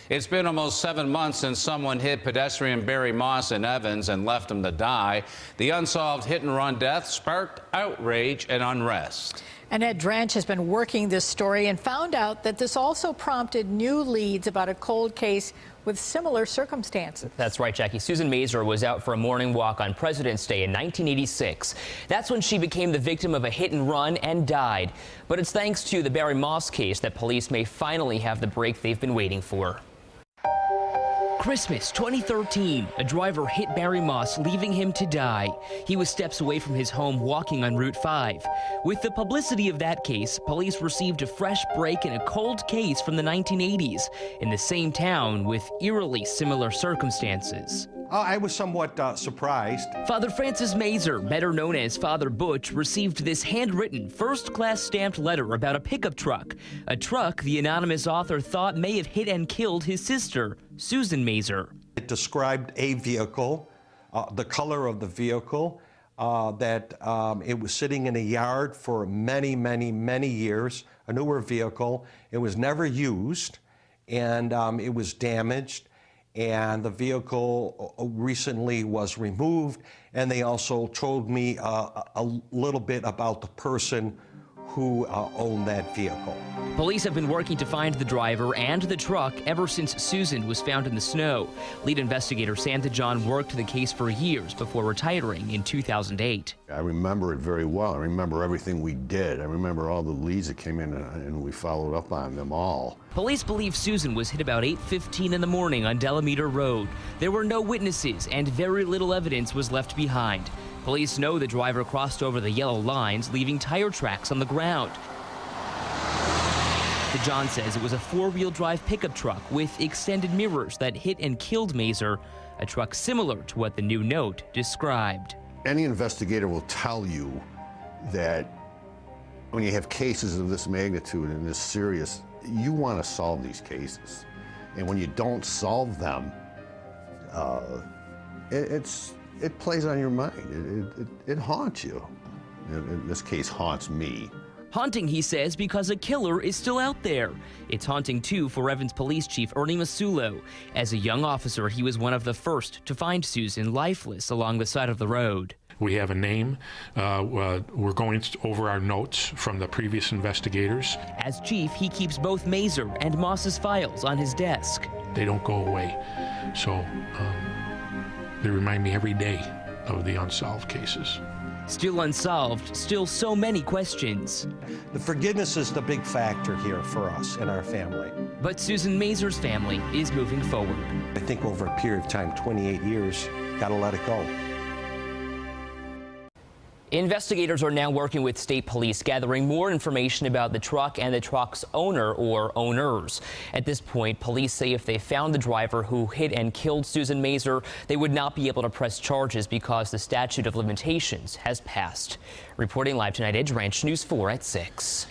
It's been almost 7 months since someone hit pedestrian Barry Moss in Evans and left him to die. The unsolved hit-and-run death sparked outrage and unrest. And Ed Drench has been working this story and found out that this also prompted new leads about a cold case with similar circumstances. That's right, Jackie. Susan Mazer was out for a morning walk on President's Day in 1986. That's when she became the victim of a hit and run and died. But it's thanks to the Barry Moss case that police may finally have the break they've been waiting for. Christmas 2013, a driver hit Barry Moss, leaving him to die. He was steps away from his home walking on Route 5. With the publicity of that case, police received a fresh break in a cold case from the 1980s in the same town with eerily similar circumstances. I was somewhat surprised. Father Francis Mazer, better known as Father Butch, received this handwritten, first-class stamped letter about a pickup truck. A truck the anonymous author thought may have hit and killed his sister, Susan Mazer. It described a vehicle, the color of the vehicle, that it was sitting in a yard for many, many, many years, a newer vehicle. It was never used, and it was damaged. And the vehicle recently was removed, and they also told me a little bit about the person who owned that vehicle. Police have been working to find the driver and the truck ever since Susan was found in the snow. Lead investigator Santa John worked the case for years before retiring in 2008. I remember it very well. I remember everything we did. I remember all the leads that came in, and we followed up on them all. Police believe Susan was hit about 8:15 in the morning on Delameter Road. There were no witnesses and very little evidence was left behind. Police know the driver crossed over the yellow lines, leaving tire tracks on the ground. John says it was a four-wheel drive pickup truck with extended mirrors that hit and killed Mazer, a truck similar to what the new note described. Any investigator will tell you that when you have cases of this magnitude and this serious, you want to solve these cases. And when you don't solve them, it plays on your mind. It haunts you. In this case, haunts me. Haunting, he says, because a killer is still out there. It's haunting, too, for Evans Police Chief Ernie Masulo. As a young officer, he was one of the first to find Susan lifeless along the side of the road. We have a name. We're going over our notes from the previous investigators. As chief, he keeps both Mazer and Moss's files on his desk. They don't go away, so they remind me every day of the unsolved cases. Still unsolved, still so many questions. The forgiveness is the big factor here for us and our family. But Susan Mazer's family is moving forward. I think over a period of time, 28 years, gotta let it go. Investigators are now working with state police, gathering more information about the truck and the truck's owner or owners. At this point, police say if they found the driver who hit and killed Susan Mazer, they would not be able to press charges because the statute of limitations has passed. Reporting live tonight, Ed Drench, News 4 at 6.